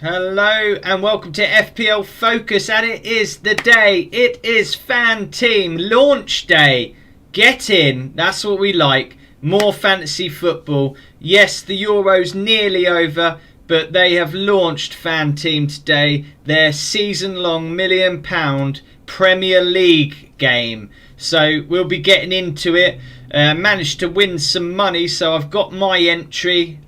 Hello and welcome to FPL Focus, and it is the day. It is Fanteam launch day. Get in, that's what we like. More fantasy football. Yes, the Euro's nearly over, but they have launched Fanteam today, their season-long £1 million Premier League game. So we'll be getting into it. Managed to win some money, so I've got my entry.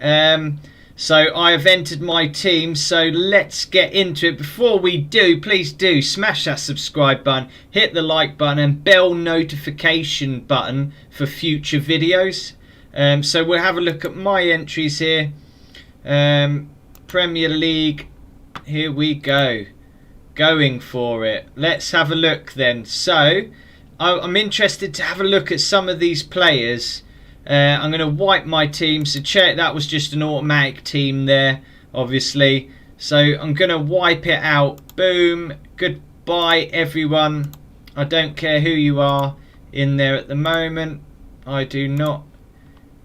So I have entered my team, so let's get into it. Before we do, please do smash that subscribe button, hit the like button and bell notification button for future videos. So we'll have a look at my entries here. Premier League, here we go. Going for it. Let's have a look then. So I'm interested to have a look at some of these players. I'm going to wipe my team. So check, that was just an automatic team there, obviously. So I'm going to wipe it out. Boom. Goodbye, everyone. I don't care who you are in there at the moment. I do not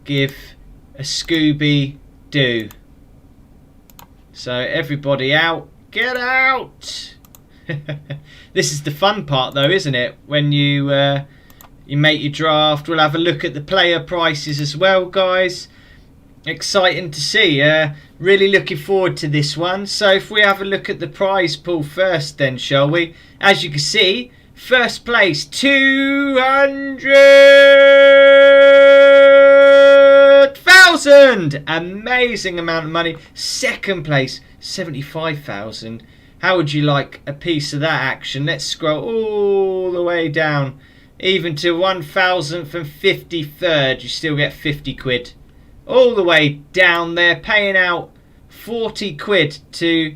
give a Scooby-Doo. So everybody out. Get out. This is the fun part though, isn't it? When you make your draft. We'll have a look at the player prices as well, guys. Exciting to see. Really looking forward to this one. So if we have a look at the prize pool first then, shall we? As you can see, first place, 200,000. Amazing amount of money. Second place, 75,000. How would you like a piece of that action? Let's scroll all the way down. Even to 1,053rd, you still get 50 quid. All the way down there, paying out 40 quid to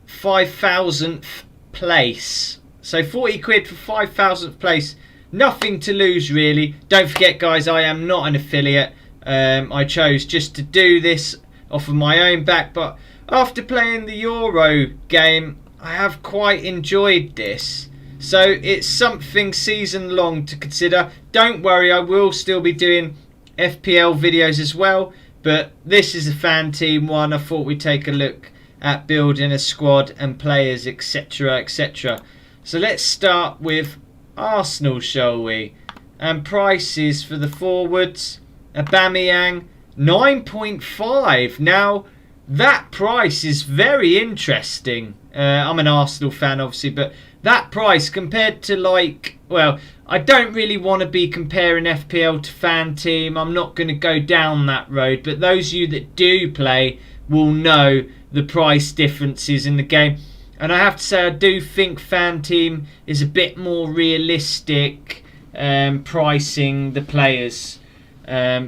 5,000th place. So 40 quid for 5,000th place. Nothing to lose, really. Don't forget, guys, I am not an affiliate. I chose just to do this off of my own back. But after playing the Euro game, I have quite enjoyed this. So it's something season long to consider. Don't worry, I will still be doing FPL videos as well. But this is a Fanteam one. I thought we'd take a look at building a squad and players, etc, etc. So let's start with Arsenal, shall we? And prices for the forwards. Aubameyang, 9.5. Now, that price is very interesting. I'm an Arsenal fan, obviously, but that price compared to, like, well, I don't really want to be comparing FPL to Fanteam. I'm not going to go down that road. But those of you that do play will know the price differences in the game. And I have to say, I do think Fanteam is a bit more realistic pricing the players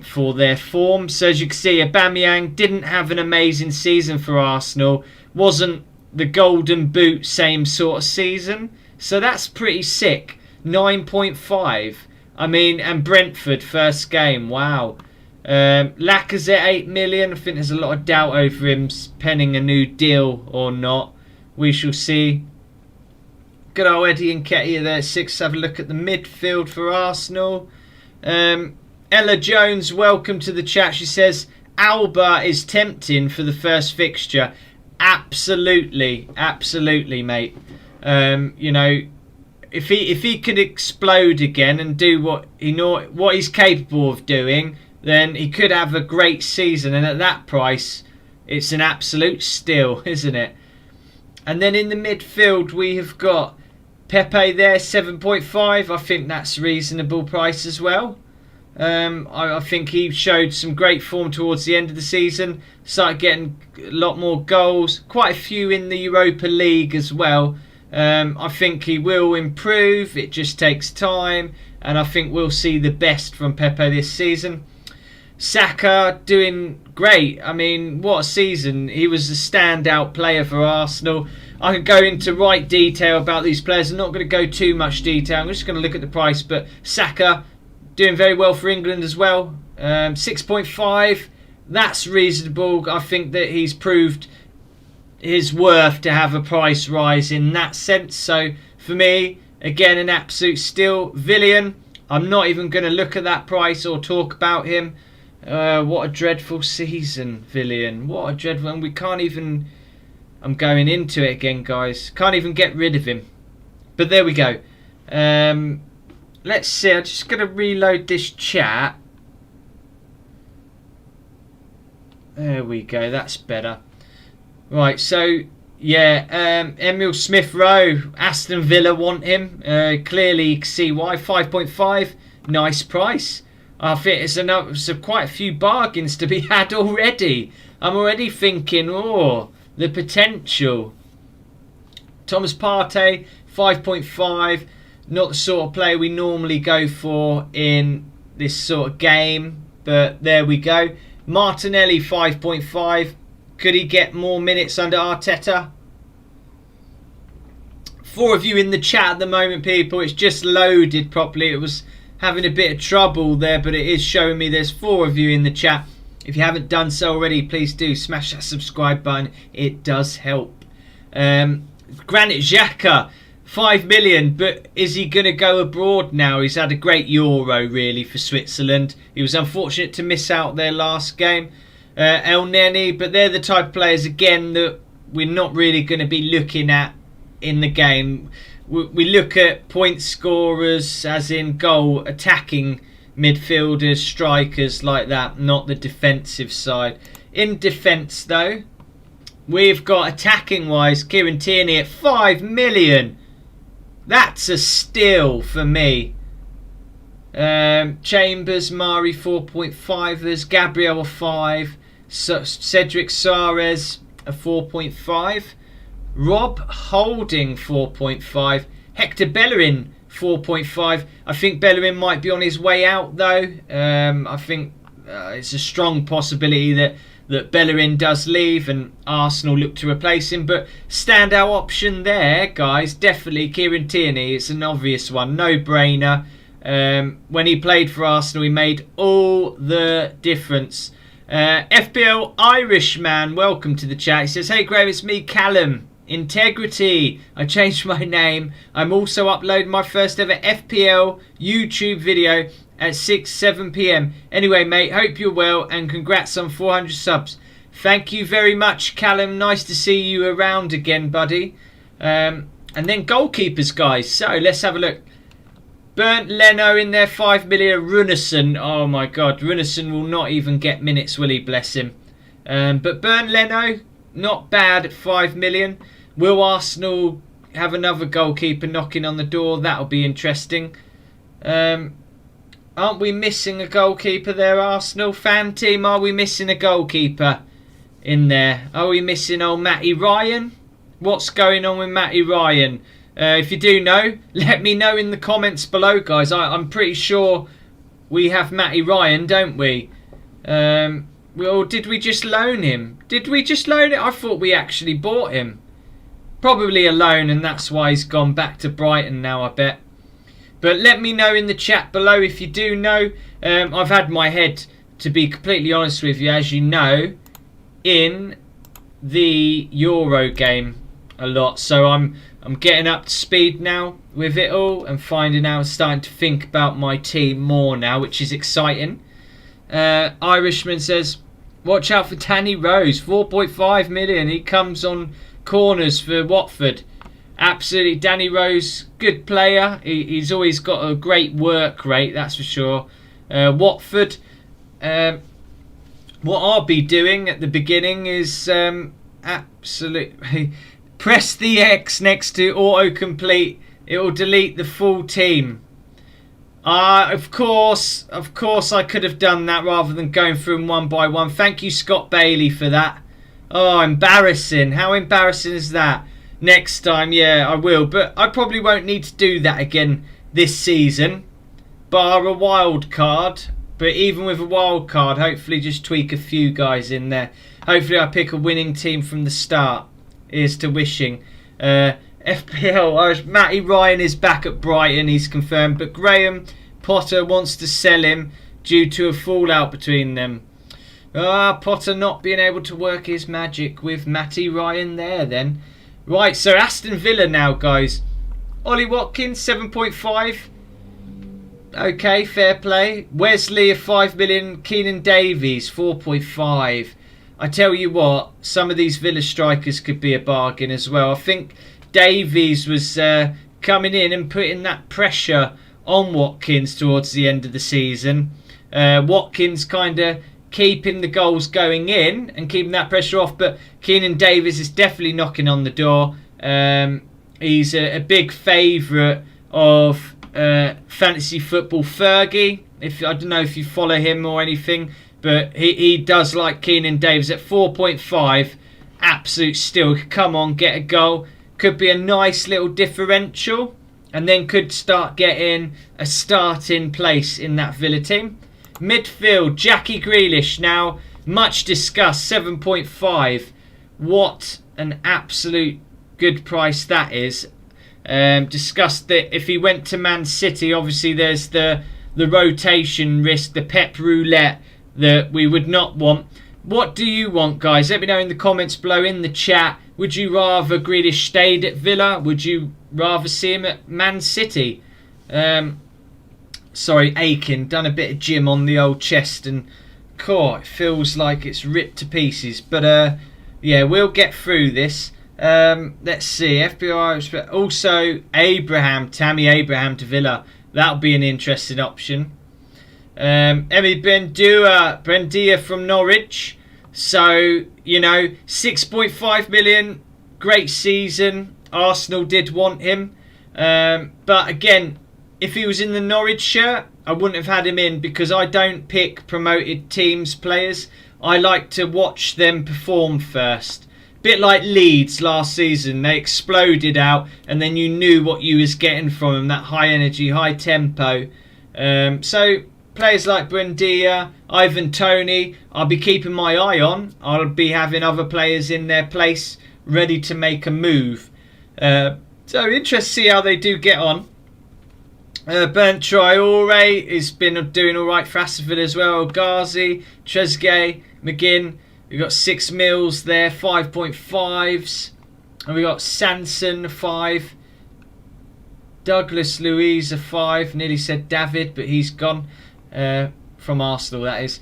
for their form. So as you can see, Aubameyang didn't have an amazing season for Arsenal. Wasn't the golden boot same sort of season. So that's pretty sick. 9.5. I mean, and Brentford first game. Wow. Lacazette 8 million. I think there's a lot of doubt over him penning a new deal or not. We shall see. Good old Eddie Nketiah there at 6. Have a look at the midfield for Arsenal. Ella Jones, welcome to the chat. She says Alba is tempting for the first fixture. Absolutely, absolutely, mate. You know, if he could explode again and do what he's capable of doing, then he could have a great season. And at that price, it's an absolute steal, isn't it? And then in the midfield, we have got Pepe there, 7.5. I think that's a reasonable price as well. I think he showed some great form towards the end of the season. Started getting a lot more goals. Quite a few in the Europa League as well. I think he will improve. It just takes time. And I think we'll see the best from Pepe this season. Saka doing great. I mean, what a season. He was a standout player for Arsenal. I could go into right detail about these players. I'm not going to go too much detail. I'm just going to look at the price. But Saka doing very well for England as well. 6.5. That's reasonable. I think that he's proved his worth to have a price rise in that sense. So for me, again, an absolute steal. Villian, I'm not even going to look at that price or talk about him. What a dreadful season, Villian. What a dreadful... And we can't even... I'm going into it again, guys. Can't even get rid of him. But there we go. Let's see. I'm just going to reload this chat. There we go. That's better. Right, so, yeah. Emil Smith-Rowe. Aston Villa want him. Clearly, you can see why. 5.5. Nice price. I think it's quite a few bargains to be had already. I'm already thinking, oh, the potential. Thomas Partey, 5.5. Not the sort of player we normally go for in this sort of game. But there we go. Martinelli, 5.5. Could he get more minutes under Arteta? 4 of you in the chat at the moment, people. It's just loaded properly. It was having a bit of trouble there, but it is showing me there's 4 of you in the chat. If you haven't done so already, please do smash that subscribe button. It does help. Granit Xhaka, 5 million, but is he going to go abroad now? He's had a great Euro, really, for Switzerland. He was unfortunate to miss out their last game. El Neni, but they're the type of players, again, that we're not really going to be looking at in the game. We look at point scorers, as in goal attacking midfielders, strikers like that, not the defensive side. In defence, though, we've got attacking wise Kieran Tierney at 5 million. That's a steal for me. Chambers, Mari 4.5ers, Gabriel a 5, Cedric Soares a 4.5. Rob Holding 4.5. Hector Bellerin 4.5. I think Bellerin might be on his way out though. I think it's a strong possibility that Bellerin does leave and Arsenal look to replace him. But standout option there, guys, definitely Kieran Tierney. It's an obvious one, no brainer. When he played for Arsenal, he made all the difference. FPL Irishman, welcome to the chat. He says, hey Graham, it's me, Callum. Integrity. I changed my name. I'm also uploading my first ever FPL YouTube video at 6-7 p.m. Anyway, mate, hope you're well and congrats on 400 subs. Thank you very much, Callum. Nice to see you around again, buddy. And then goalkeepers, guys. So let's have a look. Bernd Leno in there, 5 million. Runarsson, oh my God, Runarsson will not even get minutes, will he? Bless him. But Bernd Leno, not bad at 5 million. Will Arsenal have another goalkeeper knocking on the door? That'll be interesting. Aren't we missing a goalkeeper there, Arsenal? Fanteam, are we missing a goalkeeper in there? Are we missing old Matty Ryan? What's going on with Matty Ryan? If you do know, let me know in the comments below, guys. I'm pretty sure we have Matty Ryan, don't we? Well, did we just loan him? Did we just loan it? I thought we actually bought him. Probably a loan, and that's why he's gone back to Brighton now, I bet. But let me know in the chat below if you do know. I've had my head, to be completely honest with you, as you know, in the Euro game a lot. So I'm getting up to speed now with it all and finding out, starting to think about my team more now, which is exciting. Irishman says, watch out for Danny Rose, 4.5 million. He comes on corners for Watford. Absolutely, Danny Rose, good player. He's always got a great work rate, that's for sure. Watford, what I'll be doing at the beginning is absolutely press the X next to autocomplete. It will delete the full team. Of course I could have done that rather than going through them one by one. Thank you, Scott Bailey, for that. Oh, embarrassing. How embarrassing is that? Next time, yeah, I will. But I probably won't need to do that again this season. Bar a wild card. But even with a wild card, hopefully just tweak a few guys in there. Hopefully I pick a winning team from the start. Here's to wishing. FPL, Matty Ryan is back at Brighton, he's confirmed. But Graham Potter wants to sell him due to a fallout between them. Potter not being able to work his magic with Matty Ryan there then. Right, so Aston Villa now, guys. Ollie Watkins, 7.5. Okay, fair play. Wesley, 5 million. Keenan Davies, 4.5. I tell you what, some of these Villa strikers could be a bargain as well. I think Davies was coming in and putting that pressure on Watkins towards the end of the season. Watkins kind of keeping the goals going in and keeping that pressure off, but Keenan Davies is definitely knocking on the door. He's a big favourite of fantasy football Fergie. I don't know if you follow him or anything, but he does like Keenan Davies at 4.5. Absolute steal. Come on, get a goal. Could be a nice little differential, and then could start getting a starting place in that Villa team. Midfield, Jackie Grealish, now much discussed, 7.5. What an absolute good price that is. Discussed that if he went to Man City, obviously there's the rotation risk, the Pep roulette that we would not want. What do you want, guys? Let me know in the comments below, in the chat. Would you rather Grealish stayed at Villa? Would you rather see him at Man City? Sorry, aching. Done a bit of gym on the old chest, and it feels like it's ripped to pieces. But yeah, we'll get through this. Let's see. FBI, also Tammy Abraham to Villa. That'll be an interesting option. Emi Buendia from Norwich. So, 6.5 million. Great season. Arsenal did want him. But again, if he was in the Norwich shirt, I wouldn't have had him in, because I don't pick promoted teams players. I like to watch them perform first. Bit like Leeds last season. They exploded out, and then you knew what you was getting from them. That high energy, high tempo. So players like Buendia, Ivan Toney, I'll be keeping my eye on. I'll be having other players in their place ready to make a move. So interested to see how they do get on. Bernd Traore has been doing alright for Aston Villa as well. Ghazi, Trezeguet, McGinn. We've got 6 mils there, 5.5s. And we got Sanson, 5. Douglas Luiz, a 5. Nearly said David, but he's gone. From Arsenal, that is.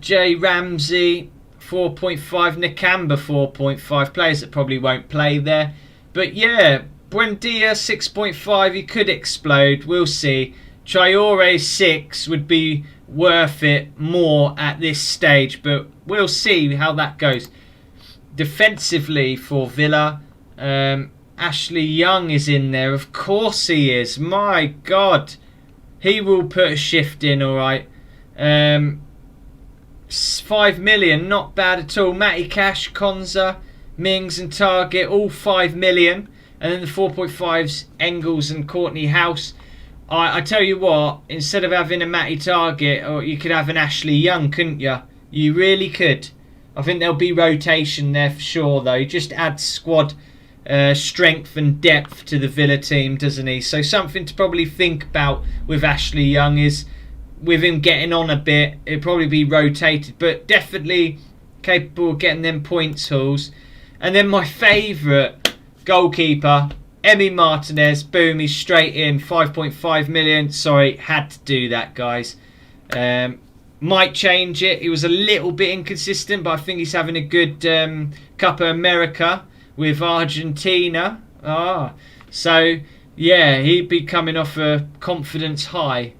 Jay Ramsey, 4.5. Nakamba, 4.5. Players that probably won't play there. But yeah, Buendia, 6.5. He could explode. We'll see. Traore, 6 would be worth it more at this stage, but we'll see how that goes. Defensively for Villa, Ashley Young is in there. Of course he is. My God, he will put a shift in. All right. 5 million, not bad at all. Matty Cash, Konza, Mings and Target, all 5 million. And then the 4.5s, Engels and Courtney House. I tell you what, instead of having a Matty Target, or you could have an Ashley Young, couldn't you? You really could. I think there'll be rotation there for sure, though. He just adds squad strength and depth to the Villa team, doesn't he? So something to probably think about with Ashley Young is, with him getting on a bit, it'll probably be rotated, but definitely capable of getting them points hauls. And then my favourite goalkeeper, Emi Martinez. Boom, he's straight in. 5.5 million. Sorry, had to do that, guys. Might change it. He was a little bit inconsistent, but I think he's having a good Copa America with Argentina. So yeah, he'd be coming off a confidence high.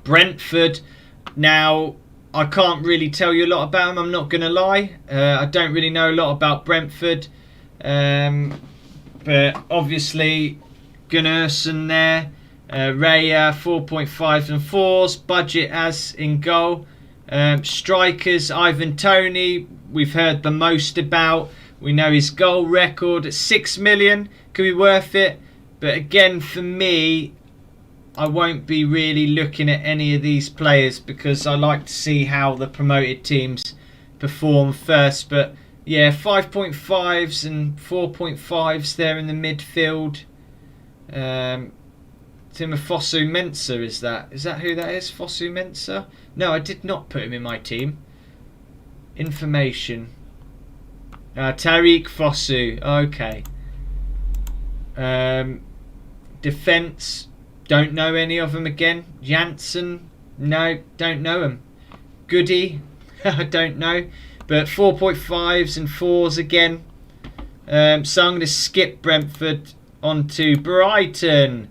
Brentford. Now, I can't really tell you a lot about him, I'm not going to lie. I don't really know a lot about Brentford. But obviously, Gunnarsson there. Raya, 4.5 and 4s. Budget as in goal. Strikers, Ivan Toney, we've heard the most about. We know his goal record at 6 million. Could be worth it. But again, for me, I won't be really looking at any of these players, because I like to see how the promoted teams perform first. But yeah, 5.5s and 4.5s there in the midfield. Timofosu Mensah, is that who that is? Fosu Mensah? No, I did not put him in my team. Information. Tariq Fosu. Okay. Defence. Don't know any of them again. Janssen. No, don't know him. Goody. I don't know. But 4.5s and 4s again. So I'm going to skip Brentford onto Brighton.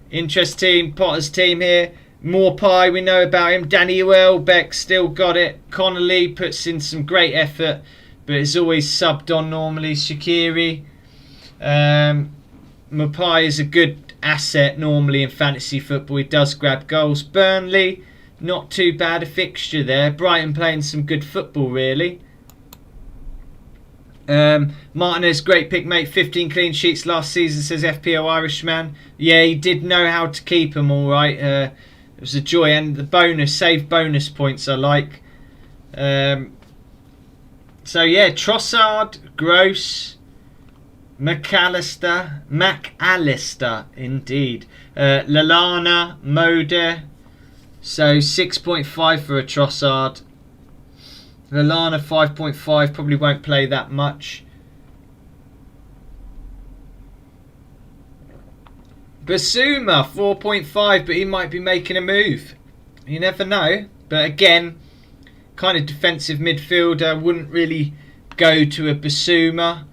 Interesting Potter's team here. Morpie, we know about him. Danny Welbeck still got it. Connolly puts in some great effort, but is always subbed on normally. Shaqiri. Morpie is a good asset normally in fantasy football. He does grab goals. Burnley, not too bad a fixture there. Brighton playing some good football really. Martinez, great pick, mate. 15 clean sheets last season, says FPO Irishman. Yeah, he did know how to keep them all right. It was a joy, and the bonus, save bonus points I like. So yeah, Trossard, Gross, McAllister indeed. Lallana, Moder. So 6.5 for a Trossard. Lallana 5.5, probably won't play that much. Basuma 4.5, but he might be making a move. You never know. But again, kind of defensive midfielder, wouldn't really go to a Basuma.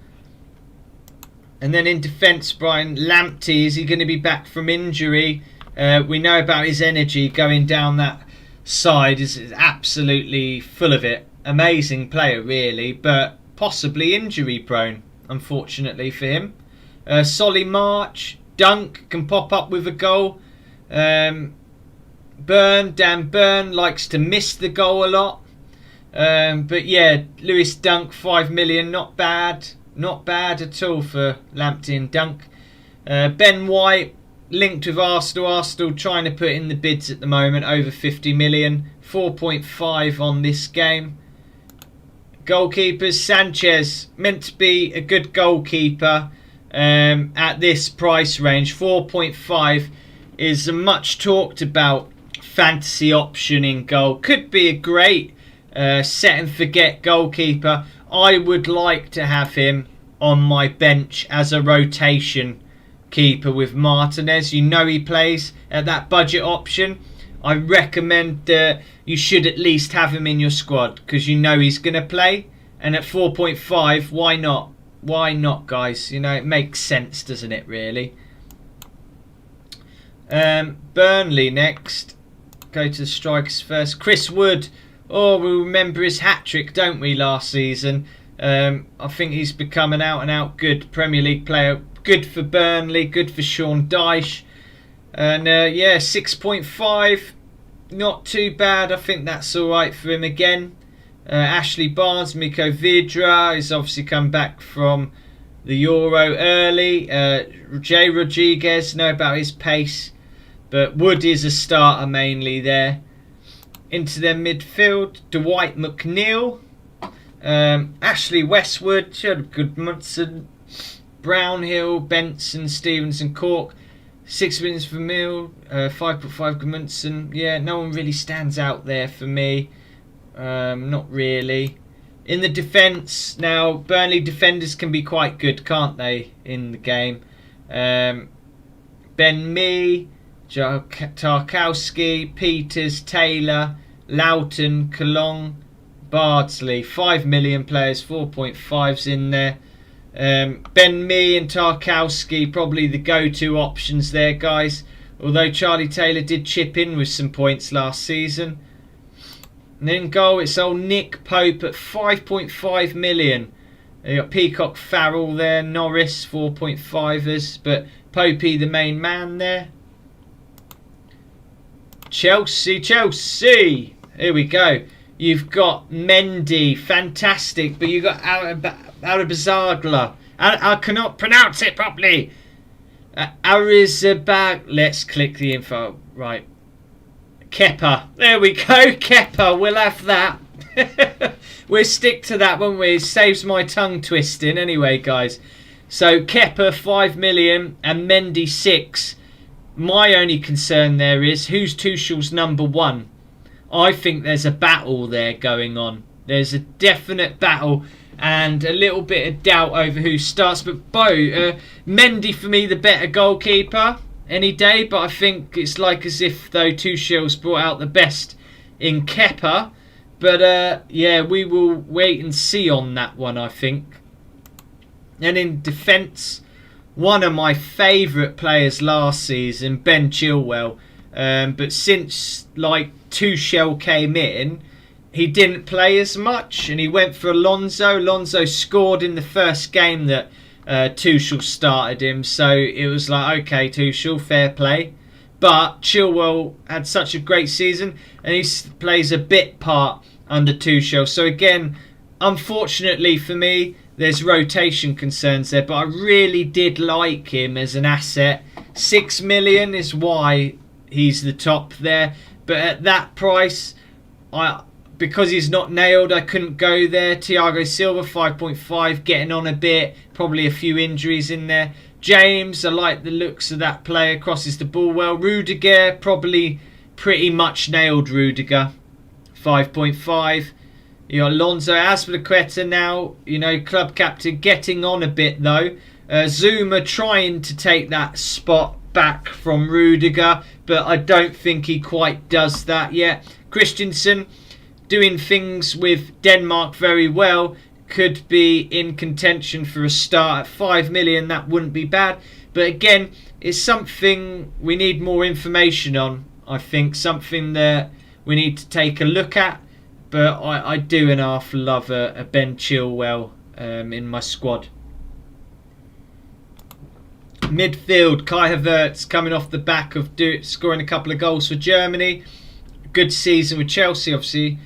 And then in defence, Brian Lamptey, is he going to be back from injury? We know about his energy going down that side, is absolutely full of it. Amazing player really, but possibly injury prone, unfortunately for him. Solly March, Dunk can pop up with a goal. Dan Burn likes to miss the goal a lot. But yeah, Lewis Dunk, 5 million, not bad. Not bad at all for Lamptey and Dunk. Ben White, linked with Arsenal. Arsenal trying to put in the bids at the moment, over 50 million. 4.5 on this game. Goalkeepers, Sanchez, meant to be a good goalkeeper at this price range. 4.5 is a much talked about fantasy option in goal. Could be a great set and forget goalkeeper. I would like to have him on my bench as a rotation keeper with Martinez. You know he plays at that budget option. I recommend that you should at least have him in your squad because you know he's going to play. And at 4.5, why not? Why not, guys? You know, it makes sense, doesn't it, really? Burnley next. Go to the strikers first. Chris Wood. Oh, we remember his hat-trick, don't we, last season? I think he's become an out-and-out good Premier League player. Good for Burnley, good for Sean Dyche. And yeah, 6.5, not too bad. I think that's alright for him again. Ashley Barnes, Miko Vidra is obviously come back from the Euro early. Jay Rodriguez, know about his pace. But Wood is a starter mainly there. Into their midfield, Dwight McNeil. Ashley Westwood, Goodmanson, Brownhill, Benson, Stevenson, Cork. 6 minutes for Mill, 5.5 Goodmanson. Yeah, no one really stands out there for me. Not really. In the defence, now, Burnley defenders can be quite good, can't they, in the game? Ben Mee, Tarkowski, Peters, Taylor, Loughton, Cologne, Bardsley. 5 million players, 4.5s in there. Ben Mee and Tarkowski probably the go-to options there, guys. Although Charlie Taylor did chip in with some points last season. And then goal, it's old Nick Pope at 5.5 million. You got Peacock, Farrell there, Norris 4.5ers, but Popey the main man there. Chelsea. Here we go. You've got Mendy, fantastic, but you've got Arabazagla. I cannot pronounce it properly. Arizabag. Let's click the info. Right. Kepa. There we go. Kepa. We'll have that. We'll stick to that, won't we? It saves my tongue twisting anyway, guys. So Kepa 5 million and Mendy 6. My only concern there is who's Tuchel's number 1. I think there's a battle there going on. There's a definite battle and a little bit of doubt over who starts. But Mendy for me the better goalkeeper any day. But I think it's like as if though Tuchel's brought out the best in Kepa. But yeah, we will wait and see on that one, I think. And in defence, one of my favourite players last season, Ben Chilwell. But since like Tuchel came in, he didn't play as much, and he went for Alonso. Alonso scored in the first game that Tuchel started him, so it was like, okay, Tuchel, fair play. But Chilwell had such a great season, and he plays a bit part under Tuchel. So again, unfortunately for me, there's rotation concerns there, but I really did like him as an asset. 6 million is why he's the top there, but at that price, because he's not nailed, I couldn't go there. Thiago Silva, 5.5, getting on a bit, probably a few injuries in there. James, I like the looks of that player, crosses the ball well. Rudiger, probably pretty much nailed Rudiger, 5.5. You got Alonso, Azpilicueta now, club captain, getting on a bit though. Zuma trying to take that spot back from Rudiger, but I don't think he quite does that yet. Christensen, doing things with Denmark very well, could be in contention for a start at 5 million. That wouldn't be bad, but again, it's something we need more information on. I think something that we need to take a look at, but I do and half love a Ben Chilwell in my squad. Midfield, Kai Havertz coming off the back of scoring a couple of goals for Germany. Good season with Chelsea, obviously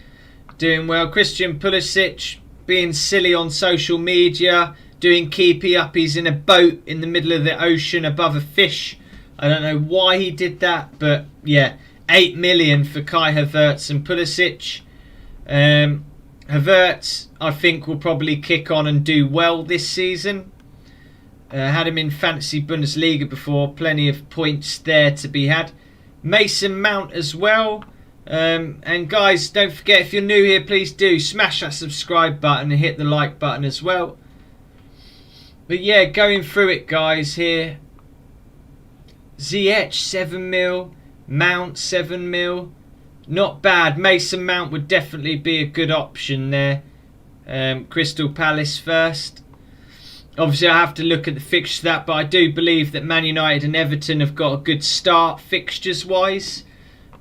doing well. Christian Pulisic being silly on social media, doing keepy uppies in a boat in the middle of the ocean above a fish. I don't know why he did that, but yeah, 8 million for Kai Havertz and Pulisic. Havertz, I think, will probably kick on and do well this season. Had him in Fantasy Bundesliga before, plenty of points there to be had. Mason Mount as well. And guys, don't forget, if you're new here, please do smash that subscribe button and hit the like button as well. But yeah, going through it, guys, here. Ziyech 7 mil, Mount 7 mil. Not bad. Mason Mount would definitely be a good option there. Crystal Palace first. Obviously, I have to look at the fixture that, but I do believe that Man United and Everton have got a good start fixtures-wise.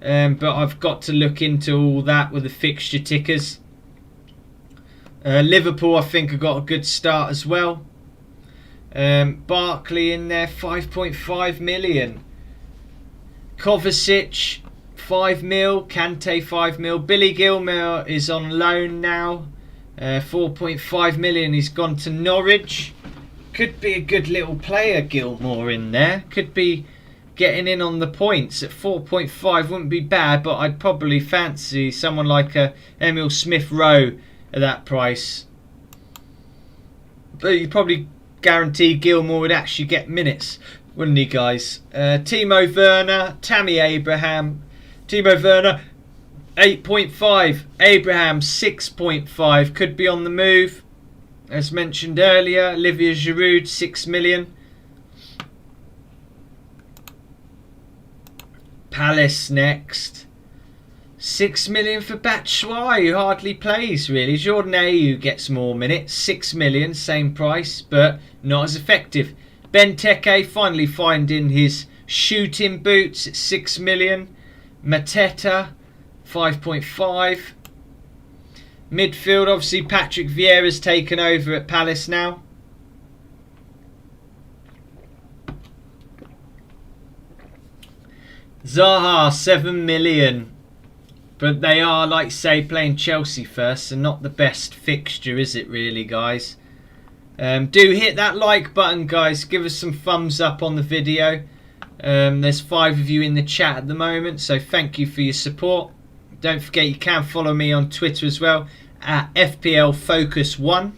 But I've got to look into all that with the fixture tickers. Liverpool, I think, have got a good start as well. Barkley in there, 5.5 million. Kovacic, 5 mil. Kante, 5 mil. Billy Gilmour is on loan now. 4.5 million. He's gone to Norwich. Could be a good little player, Gilmour, in there. Could be getting in on the points at 4.5. Wouldn't be bad, but I'd probably fancy someone like Emil Smith-Rowe at that price. But you probably guarantee Gilmour would actually get minutes, wouldn't he, guys? Timo Werner, Tammy Abraham. Timo Werner, 8.5. Abraham, 6.5. Could be on the move. As mentioned earlier, Olivier Giroud, 6 million. Palace next. 6 million for Batshuayi, who hardly plays really. Jordan Ayew gets more minutes. 6 million, same price, but not as effective. Benteke finally finding his shooting boots at 6 million. Mateta, 5.5. Midfield, obviously Patrick Vieira's taken over at Palace now. Zaha, 7 million. But they are, like say, playing Chelsea first, and not the best fixture, is it really, guys? Do hit that like button, guys. Give us some thumbs up on the video. There's 5 of you in the chat at the moment, so thank you for your support. Don't forget you can follow me on Twitter as well, at FPL Focus 1.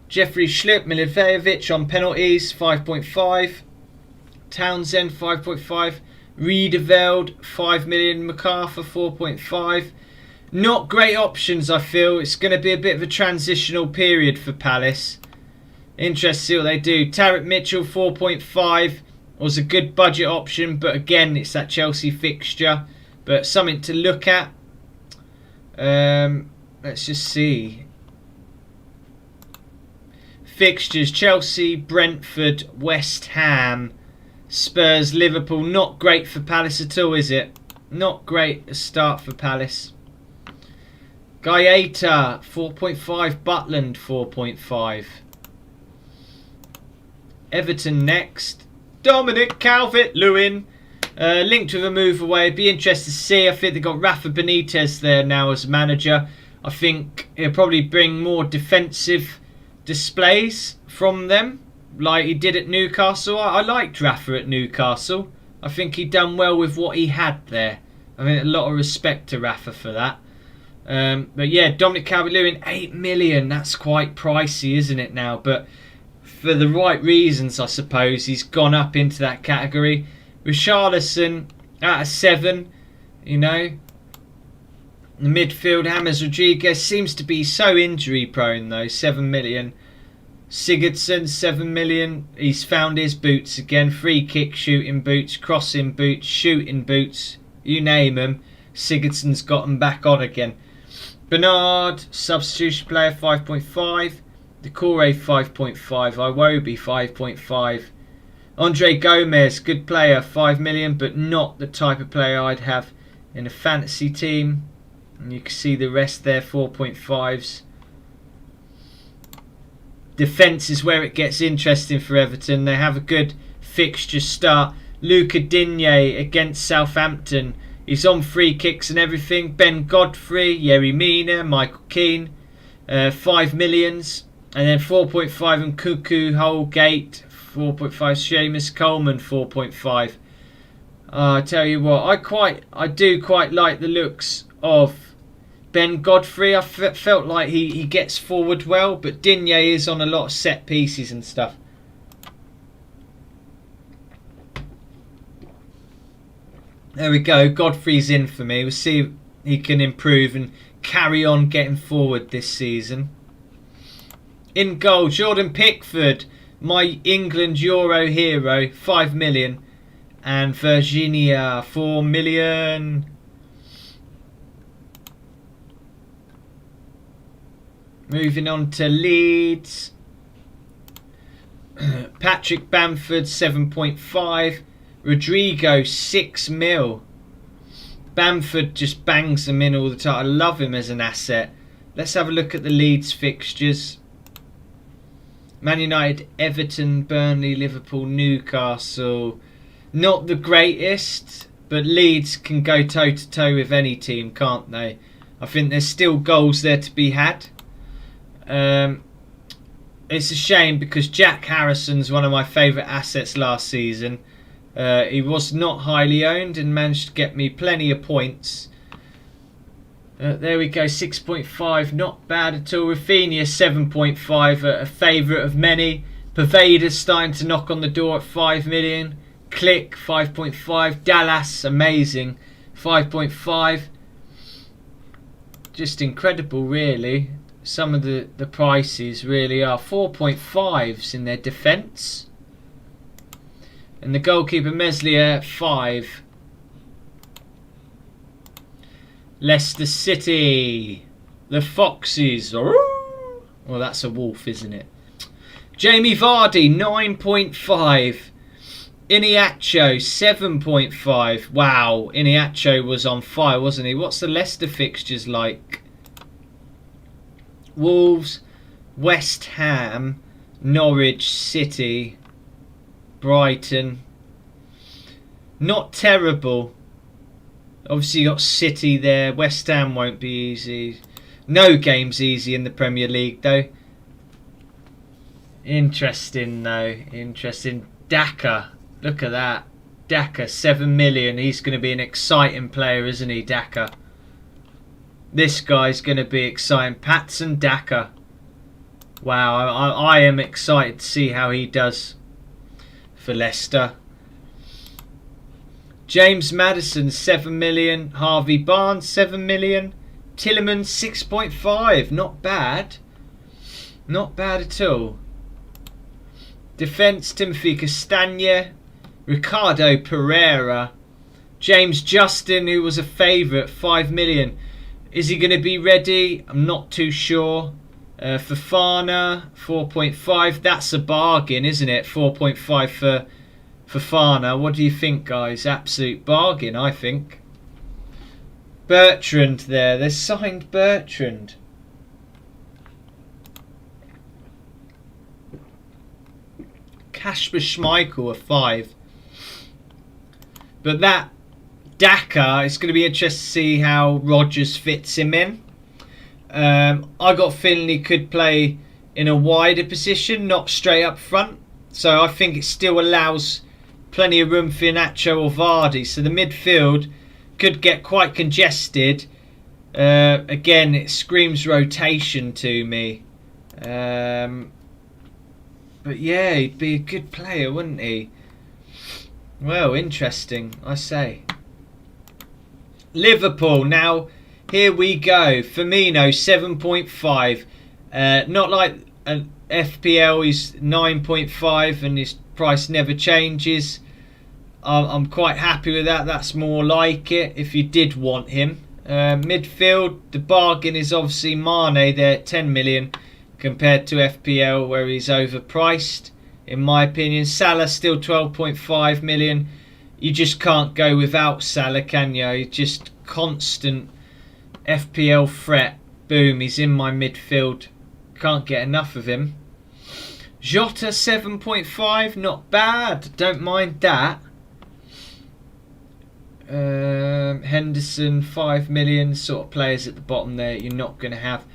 Jeffrey Schlupp, Milivojevic on penalties, 5.5. Townsend, 5.5. Riedeveld, 5 million. MacArthur, 4.5. Not great options, I feel. It's going to be a bit of a transitional period for Palace. Interesting to see what they do. Tarek Mitchell, 4.5. Was a good budget option, but again, it's that Chelsea fixture. But something to look at. Let's just see. Fixtures: Chelsea, Brentford, West Ham, Spurs, Liverpool. Not great for Palace at all, is it? Not great a start for Palace. Gaeta 4.5, Butland 4.5. Everton next. Dominic Calvert-Lewin. Linked with a move away. Be interested to see. I think they've got Rafa Benitez there now as manager. I think he'll probably bring more defensive displays from them, like he did at Newcastle. I liked Rafa at Newcastle. I think he done well with what he had there. I mean, a lot of respect to Rafa for that. But yeah, Dominic Calvert-Lewin, 8 million. That's quite pricey, isn't it now? But for the right reasons, I suppose, he's gone up into that category. Richarlison out of 7, you know. The midfield, James Rodriguez seems to be so injury prone though. 7 million. Sigurdsson, 7 million. He's found his boots again. Free kick shooting boots, crossing boots, shooting boots. You name them. Sigurdsson's got them back on again. Bernard, substitution player, 5.5. Decore, 5.5. Iwobi, 5.5. Andre Gomez, good player, 5 million, but not the type of player I'd have in a fantasy team. And you can see the rest there, 4.5s. Defence is where it gets interesting for Everton. They have a good fixture start. Luca Digne against Southampton. He's on free kicks and everything. Ben Godfrey, Yerry Mina, Michael Keane. 5 millions. And then 4.5 and Cuckoo Holgate. 4.5. Seamus Coleman, 4.5. I tell you what, I do quite like the looks of Ben Godfrey. I felt like he gets forward well, but Digne is on a lot of set pieces and stuff. There we go. Godfrey's in for me. We'll see if he can improve and carry on getting forward this season. In goal, Jordan Pickford, my England Euro hero, 5 million. And Virginia, 4 million. Moving on to Leeds. Patrick Bamford, 7.5. Rodrigo, 6 mil. Bamford just bangs them in all the time. I love him as an asset. Let's have a look at the Leeds fixtures. Man United, Everton, Burnley, Liverpool, Newcastle. Not the greatest, but Leeds can go toe-to-toe with any team, can't they? I think there's still goals there to be had. It's a shame because Jack Harrison's one of my favourite assets last season. He was not highly owned and managed to get me plenty of points. There we go, 6.5, not bad at all. Rafinha, 7.5, a favourite of many. Pervader's starting to knock on the door at 5 million. Click, 5.5. Dallas, amazing, 5.5. Just incredible, really. Some of the prices really are 4.5s in their defence. And the goalkeeper, Meslier, 5. Leicester City, the Foxes. Well, that's a wolf, isn't it? Jamie Vardy, 9.5. Iniacho, 7.5. Wow, Iniacho was on fire, wasn't he? What's the Leicester fixtures like? Wolves, West Ham, Norwich City, Brighton. Not terrible. Obviously you got City there. West Ham won't be easy. No game's easy in the Premier League though. Interesting though. Interesting. Daka. Look at that. Daka, 7 million. He's going to be an exciting player, isn't he, Daka? This guy's going to be exciting. Patson Daka. Wow, I am excited to see how he does for Leicester. James Maddison, 7 million. Harvey Barnes, 7 million. Tielemans, 6.5. Not bad. Not bad at all. Defence, Timothy Castagne. Ricardo Pereira. James Justin, who was a favourite, 5 million. Is he going to be ready? I'm not too sure. Fofana, 4.5. That's a bargain, isn't it? 4.5 for Fofana. What do you think, guys? Absolute bargain, I think. Bertrand there. They signed Bertrand. Kasper Schmeichel, a 5. But that Daka, it's going to be interesting to see how Rodgers fits him in. I got a feeling he could play in a wider position, not straight up front. So I think it still allows plenty of room for Nacho or Vardy. So the midfield could get quite congested. Again, it screams rotation to me. But yeah, he'd be a good player, wouldn't he? Well, interesting, I say. Liverpool, now here we go. Firmino, 7.5. Not like an FPL, he's 9.5 and his price never changes. I'm quite happy with that. That's more like it if you did want him. Midfield, the bargain is obviously Mane there at 10 million compared to FPL where he's overpriced. In my opinion, Salah still 12.5 million. You just can't go without Salah, can you? He's just constant FPL threat. Boom, he's in my midfield. Can't get enough of him. Jota 7.5, not bad. Don't mind that. Henderson 5 million, sort of players at the bottom there you're not going to have.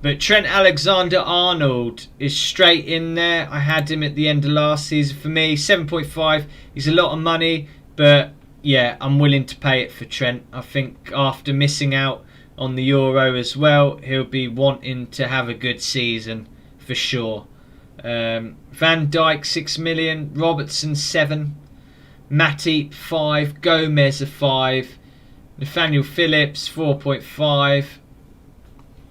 But Trent Alexander-Arnold is straight in there. I had him at the end of last season. For me, 7.5. He's a lot of money, but yeah, I'm willing to pay it for Trent. I think after missing out on the Euro as well, he'll be wanting to have a good season for sure. Van Dijk 6 million, Robertson 7, Matip 5, Gomez a 5, Nathaniel Phillips 4.5.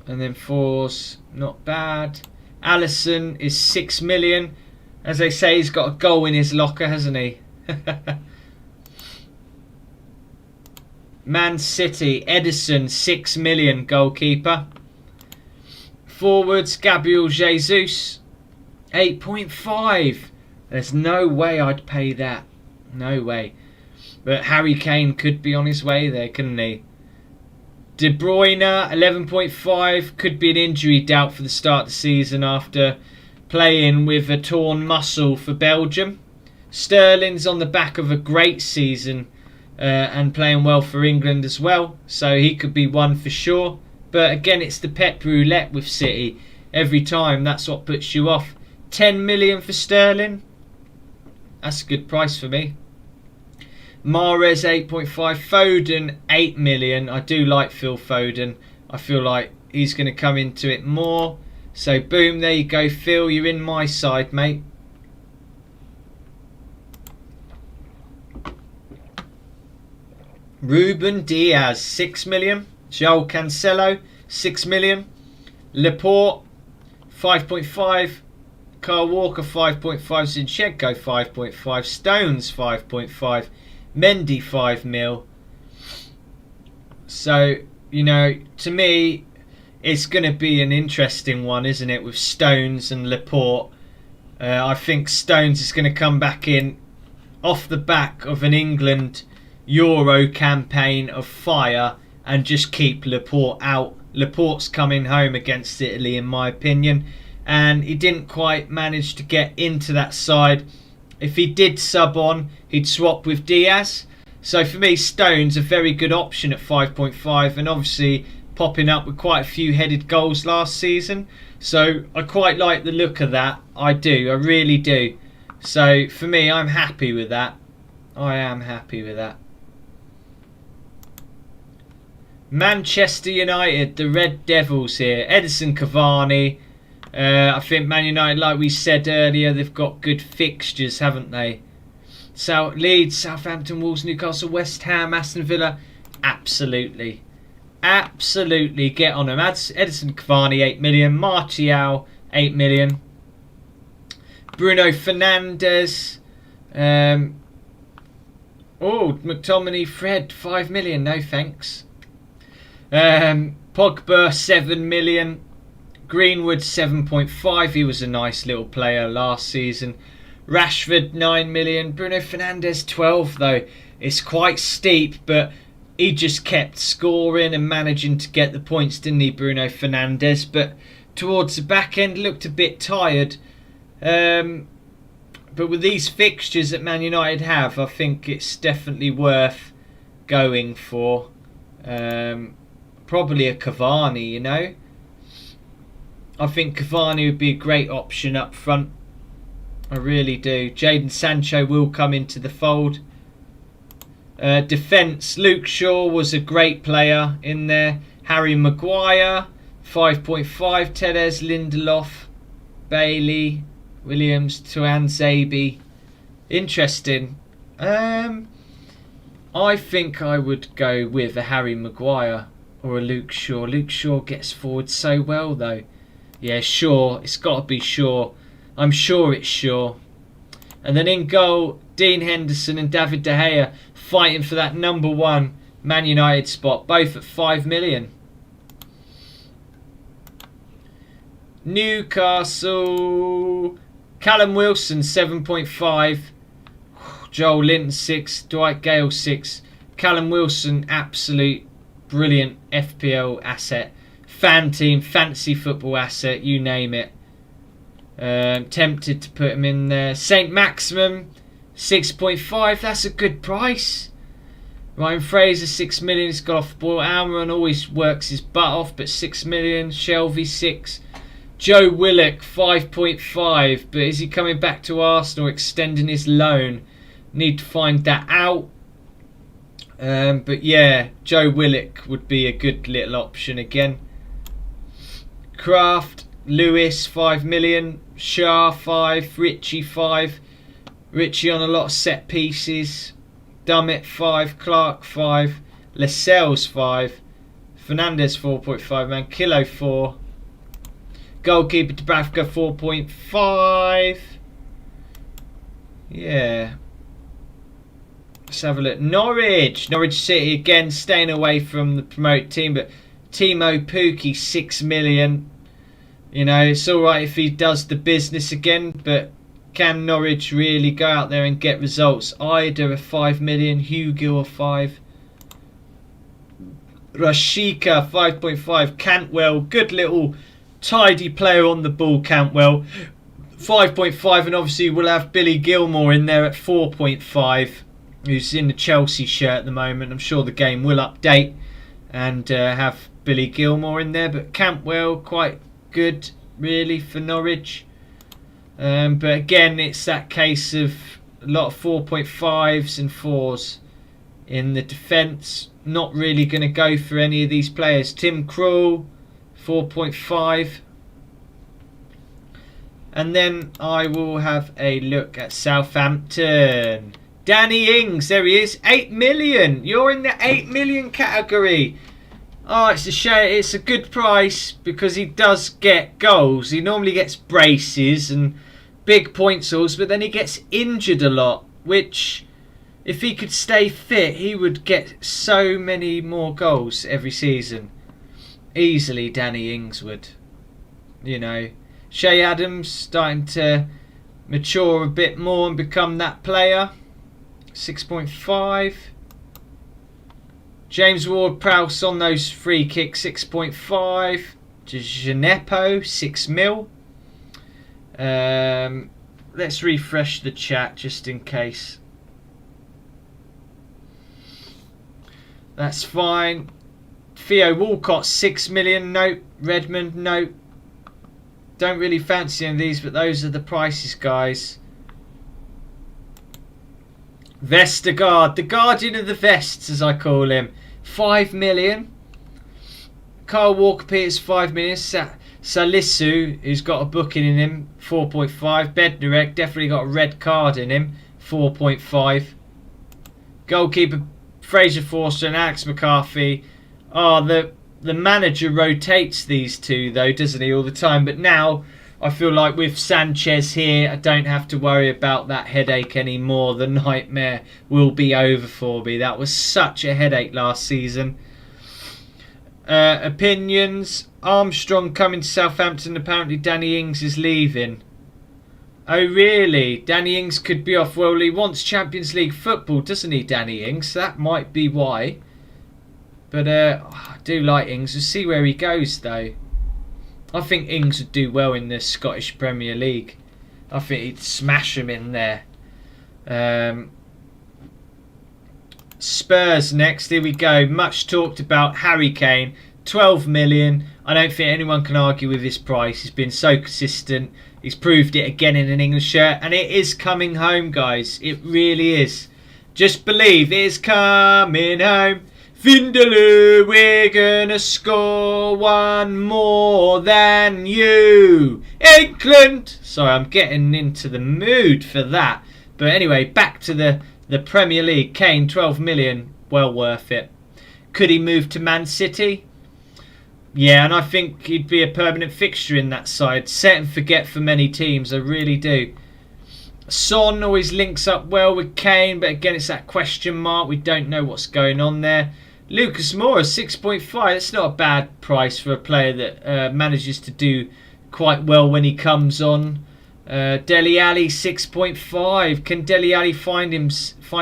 And then 4's not bad. Allison is 6 million. As they say, he's got a goal in his locker, hasn't he? Man City, Edison, 6 million goalkeeper. Forwards, Gabriel Jesus, 8.5. There's no way I'd pay that. No way. But Harry Kane could be on his way there, couldn't he? De Bruyne, 11.5, could be an injury doubt for the start of the season after playing with a torn muscle for Belgium. Sterling's on the back of a great season and playing well for England as well, so he could be one for sure. But again, it's the Pep roulette with City. Every time, that's what puts you off. 10 million for Sterling. That's a good price for me. Mahrez 8.5, Foden 8 million. I do like Phil Foden. I feel like he's going to come into it more. So boom, there you go, Phil. You're in my side, mate. Ruben Diaz 6 million. Joel Cancelo 6 million. Laporte 5.5. Kyle Walker 5.5. Zinchenko 5.5. Stones 5.5. Mendy 5 mil. So, you know, to me, it's going to be an interesting one, isn't it, with Stones and Laporte. I think Stones is going to come back in off the back of an England Euro campaign of fire and just keep Laporte out. Laporte's coming home against Italy, in my opinion, and he didn't quite manage to get into that side. If he did sub on, he'd swap with Diaz. So for me, Stone's a very good option at 5.5 and obviously popping up with quite a few headed goals last season. So I quite like the look of that. I do. I really do. So for me, I'm happy with that. I am happy with that. Manchester United, the Red Devils here. Edison Cavani. I think Man United, like we said earlier, they've got good fixtures, haven't they? Leeds, Southampton, Wolves, Newcastle, West Ham, Aston Villa. Absolutely. Absolutely get on them. Edison Cavani, 8 million. Martial, 8 million. Bruno Fernandes. McTominay, Fred, 5 million. No thanks. Pogba 7 million. Greenwood 7.5. He was a nice little player last season. Rashford 9 million. Bruno Fernandes 12 though. It's quite steep, but he just kept scoring and managing to get the points, didn't he, Bruno Fernandes? But towards the back end looked a bit tired. But with these fixtures that Man United have, I think it's definitely worth going for. Probably a Cavani, you know. I think Cavani would be a great option up front. I really do. Jadon Sancho will come into the fold. Defence, Luke Shaw was a great player in there. Harry Maguire, 5.5. Tellez, Lindelof, Bailey, Williams, Tuanzebe. Interesting. I think I would go with a Harry Maguire or a Luke Shaw. Luke Shaw gets forward so well though. Yeah, Shaw. It's got to be Shaw. I'm sure it's Shaw. And then in goal, Dean Henderson and David De Gea fighting for that number 1 Man United spot, both at 5 million. Newcastle, Callum Wilson 7.5, Joel Linton 6, Dwight Gale 6. Callum Wilson, absolute brilliant FPL asset. Fanteam, fancy football asset, you name it. Tempted to put him in there. St. Maximum 6.5, that's a good price. Ryan Fraser 6 million, he's got off the ball. Almiron always works his butt off, but 6 million. Shelvey 6. Joe Willock 5.5, but is he coming back to Arsenal, extending his loan? Need to find that out. But yeah, Joe Willock would be a good little option again. Kraft, Lewis 5 million, Shah 5, Richie 5. Richie on a lot of set pieces. Dummett 5, Clark 5, Lascelles 5, Fernandes 4.5, Mankillo 4. Goalkeeper Dubravka 4.5. Yeah. Let's have a look. Norwich City again, staying away from the promoted team, but Timo Pukki 6 million. You know, it's alright if he does the business again, but can Norwich really go out there and get results? Ida a 5 million, Hugo a 5. Rashika 5.5, Cantwell, good little tidy player on the ball, Cantwell, 5.5, and obviously we'll have Billy Gilmore in there at 4.5, who's in the Chelsea shirt at the moment. I'm sure the game will update and have Billy Gilmore in there, but Cantwell quite good really for Norwich. But again, it's that case of a lot of 4.5s and 4s in the defence. Not really going to go for any of these players. Tim Krul 4.5. And then I will have a look at Southampton. Danny Ings, there he is, 8 million. You're in the 8 million category. Oh, it's a shame. It's a good price because he does get goals. He normally gets braces and big points hauls, but then he gets injured a lot, which if he could stay fit, he would get so many more goals every season. Easily, Danny Ings would. You know, Shea Adams starting to mature a bit more and become that player. 6.5. James Ward-Prowse on those free kicks, 6.5. Gineppo, 6 mil. Let's refresh the chat just in case. That's fine. Theo Walcott, 6 million. Nope. Redmond, nope. Don't really fancy any of these, but those are the prices, guys. Vestergaard, the guardian of the vests, as I call him, 5 million. Kyle Walker-Peters, 5 million. Salisu, who's got a booking in him, 4.5. Bednarek, definitely got a red card in him, 4.5. Goalkeeper Fraser Forster and Alex McCarthy. Oh, the manager rotates these two though, doesn't he, all the time? But now I feel like with Sanchez here, I don't have to worry about that headache anymore. The nightmare will be over for me. That was such a headache last season. Opinions. Armstrong coming to Southampton. Apparently Danny Ings is leaving. Oh really? Danny Ings could be off. Well, he wants Champions League football, doesn't he, Danny Ings? That might be why. But I do like Ings. We'll see where he goes though. I think Ings would do well in the Scottish Premier League. I think he'd smash him in there. Spurs next. Here we go. Much talked about Harry Kane. 12 million. I don't think anyone can argue with his price. He's been so consistent. He's proved it again in an English shirt. And it is coming home, guys. It really is. Just believe it is coming home. Vindaloo, we're gonna score one more than you. England! Sorry, I'm getting into the mood for that. But anyway, back to the Premier League. Kane, 12 million. Well worth it. Could he move to Man City? Yeah, and I think he'd be a permanent fixture in that side. Set and forget for many teams, I really do. Son always links up well with Kane, but again, it's that question mark. We don't know what's going on there. Lucas Moura, 6.5. That's not a bad price for a player that manages to do quite well when he comes on. Dele Alli, 6.5. Can Dele Alli find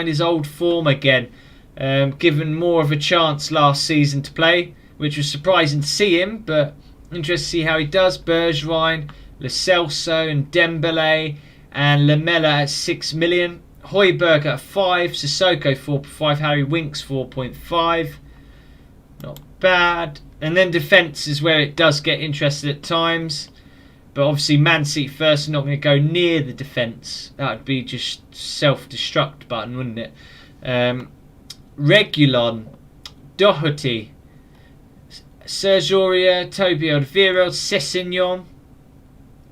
his old form again? Given more of a chance last season to play, which was surprising to see him, but interesting to see how he does. Bergwijn, Lo Celso and Dembele and Lamela at 6 million. Højbjerg at 5, Sissoko 4.5, Harry Winks 4.5. Not bad. And then defence is where it does get interested at times. But obviously Man City first are not going to go near the defence. That would be just self-destruct button, wouldn't it? Regulon, Doherty, Serge Aurier, Toby Alderweireld, Sessegnon,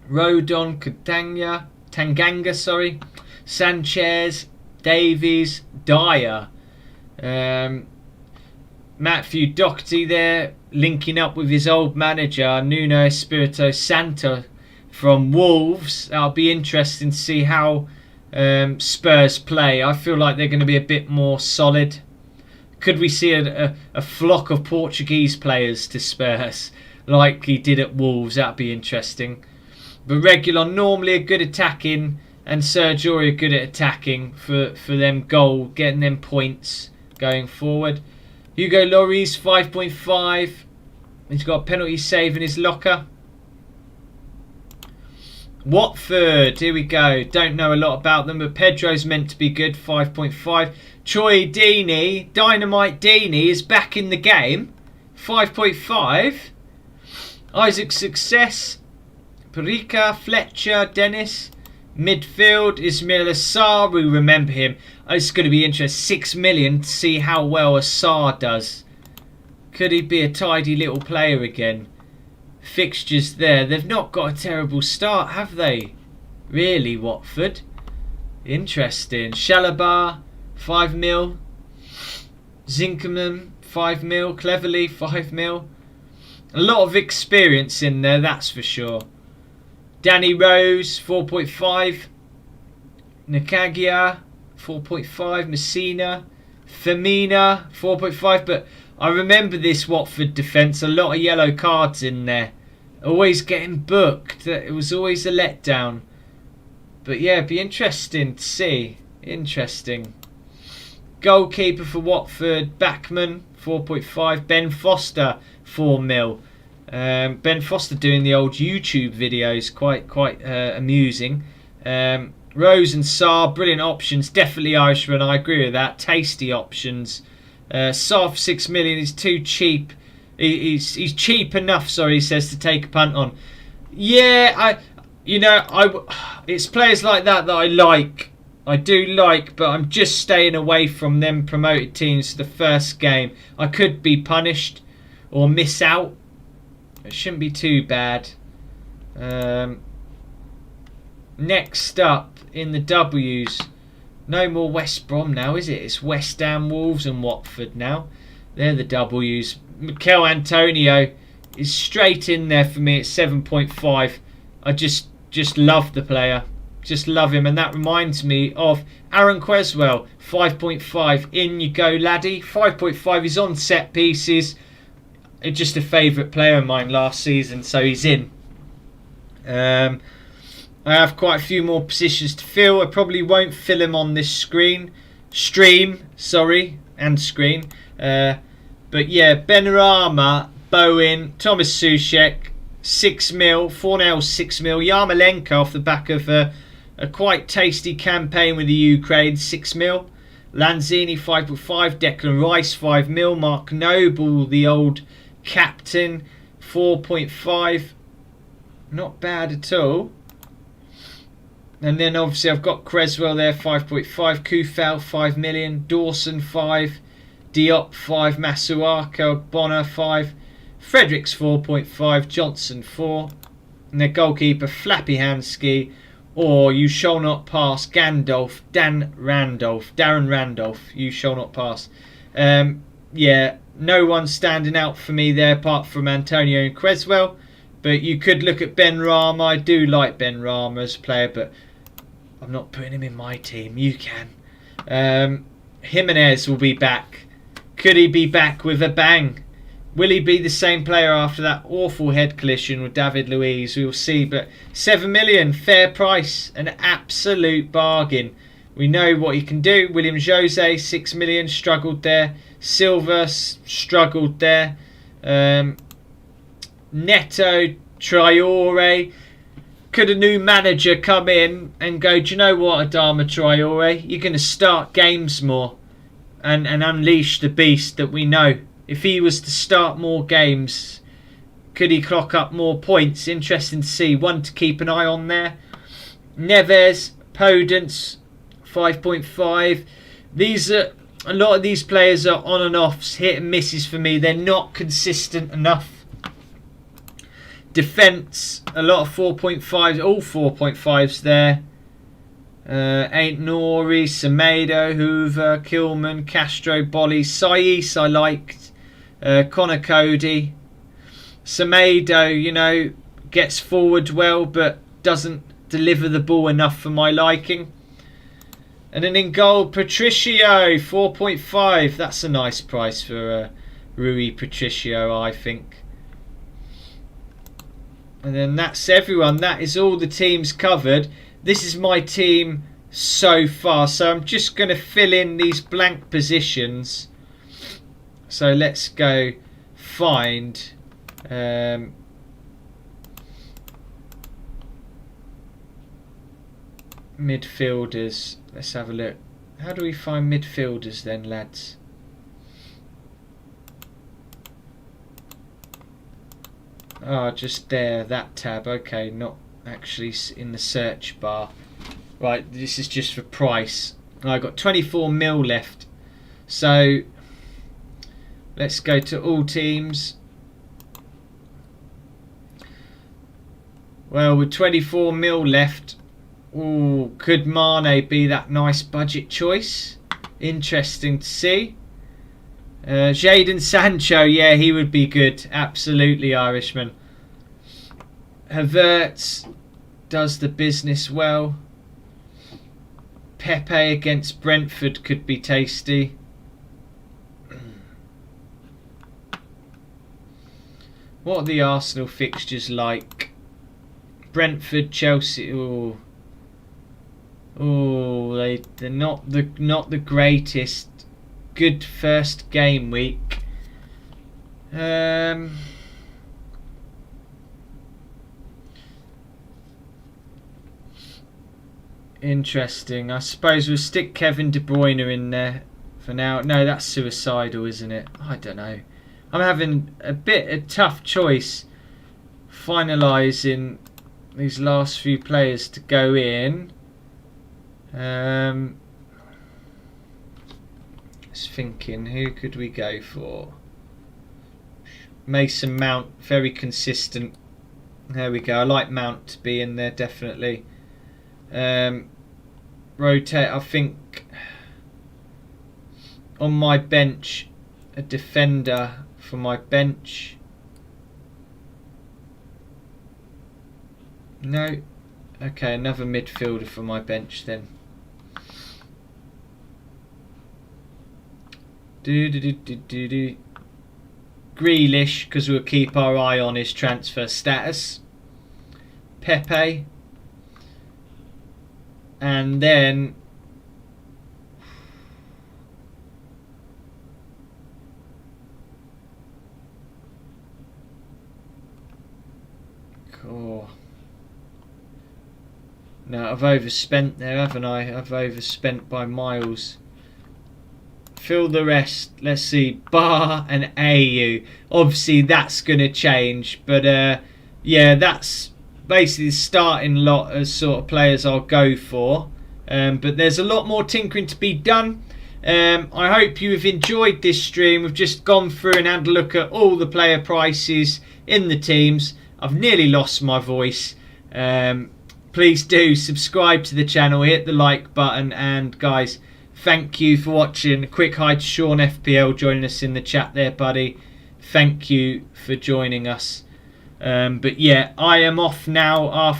Rodon, Tanganga, sorry, Sanchez, Davies, Dyer, Matthew Doherty there, linking up with his old manager Nuno Espirito Santo from Wolves. That'll be interesting to see how Spurs play. I feel like they're going to be a bit more solid. Could we see a flock of Portuguese players to Spurs like he did at Wolves? That'd be interesting. But Regulon normally a good attacking, and Serge Aurier good at attacking for them getting them points going forward. Hugo Lloris 5.5. He's got a penalty save in his locker. Watford, here we go. Don't know a lot about them, but Pedro's meant to be good, 5.5. Troy Deeney, Dynamite Deeney, is back in the game, 5.5. Isaac Success, Perica, Fletcher, Dennis. Midfield, Ismail Assar, we remember him. It's going to be interesting, 6 million to see how well Assar does. Could he be a tidy little player again? Fixtures there. They've not got a terrible start, have they? Really, Watford? Interesting. Shalabar, 5 mil. Zinkerman, 5 mil. Cleverly, 5 mil. A lot of experience in there, that's for sure. Danny Rose, 4.5. Nakagia, 4.5. Messina. Femina, 4.5. But I remember this Watford defence. A lot of yellow cards in there. Always getting booked. It was always a letdown. But yeah, it'd be interesting to see. Interesting. Goalkeeper for Watford, Backman, 4.5. Ben Foster, 4 mil. Ben Foster doing the old YouTube videos, quite amusing. Rose and Saar, brilliant options. Definitely Irishman, I agree with that. Tasty options. Saar for 6 million is too cheap. He's cheap enough, sorry, he says, to take a punt on. Yeah, it's players like that I like. I do like, but I'm just staying away from them promoted teams for the first game. I could be punished or miss out. It shouldn't be too bad. Next up in the W's. No more West Brom now, is it? It's West Ham, Wolves and Watford now. They're the W's. Mikel Antonio is straight in there for me at 7.5. I just love the player. Just love him. And that reminds me of Aaron Creswell, 5.5. In you go, laddie. 5.5. He's on set pieces. just a favourite player of mine last season, so he's in. I have quite a few more positions to fill. I probably won't fill him on this stream. But yeah, Benrahma, Bowen, Thomas Soucek, 6 mil, Fornell 6 mil, Yarmolenko off the back of a quite tasty campaign with the Ukraine, 6 mil, Lanzini 5.5, Declan Rice 5 mil, Mark Noble, the old captain, 4.5, not bad at all. And then obviously I've got Creswell there, 5.5, Kufel 5 million, Dawson 5, Diop 5, Masuako, Bonner 5, Fredericks 4.5, Johnson 4, and their goalkeeper Flappy-Hansky, or You Shall Not Pass, Darren Randolph, You Shall Not Pass. Yeah, no one standing out for me there apart from Antonio and Creswell, but you could look at Benrahma. I do like Benrahma as a player, but I'm not putting him in my team. You can. Jimenez will be back. Could he be back with a bang? Will he be the same player after that awful head collision with David Luiz? We'll see. But 7 million, fair price, an absolute bargain. We know what he can do. William Jose, 6 million, struggled there. Silva struggled there. Neto, Traore. Could a new manager come in and go, do you know what, Adama Traore? You're going to start games more and unleash the beast that we know. If he was to start more games, could he clock up more points? Interesting to see. One to keep an eye on there. Neves, Podence, 5.5. These are a lot of these players are on and offs, hit and misses for me. They're not consistent enough. Defence, a lot of 4.5s, all 4.5s there. Ain't Nori, Semedo, Hoover, Kilman, Castro, Bolly, Saiz I liked. Connor Cody. Semedo, you know, gets forward well but doesn't deliver the ball enough for my liking. And then in goal, Patricio, 4.5. That's a nice price for Rui Patricio, I think. And then that's everyone. That is all the teams covered. This is my team so far. So I'm just going to fill in these blank positions. So let's go find midfielders. Let's have a look. How do we find midfielders then, lads? Oh, just there, that tab. Okay, not actually in the search bar. Right, this is just for price. I've got 24 mil left. So let's go to all teams. Well, with 24 mil left, ooh, could Mane be that nice budget choice? Interesting to see. Jadon Sancho, yeah, he would be good. Absolutely, Irishman. Havertz does the business well. Pepe against Brentford could be tasty. What are the Arsenal fixtures like? Brentford, Chelsea. Ooh, they're not the greatest. Good first game week. Interesting. I suppose we'll stick Kevin De Bruyne in there for now. No, that's suicidal, isn't it? I don't know. I'm having a tough choice finalising these last few players to go in. Just thinking, who could we go for? Mason Mount, very consistent. There we go. I like Mount to be in there, definitely. Rotate, I think, on my bench, a defender for my bench. No. Okay, another midfielder for my bench then. Grealish, because we'll keep our eye on his transfer status. Pepe. And then cool. Now I've overspent there, haven't I? I've overspent by miles. Fill the rest. Let's see. Bar and AU. Obviously that's going to change, but yeah, that's basically the starting lot as sort of players I'll go for. But there's a lot more tinkering to be done. I hope you have enjoyed this stream. We've just gone through and had a look at all the player prices in the teams. I've nearly lost my voice. Please do subscribe to the channel, hit the like button, and guys, thank you for watching. A quick hi to Sean FPL joining us in the chat there, buddy. Thank you for joining us. But yeah, I am off now after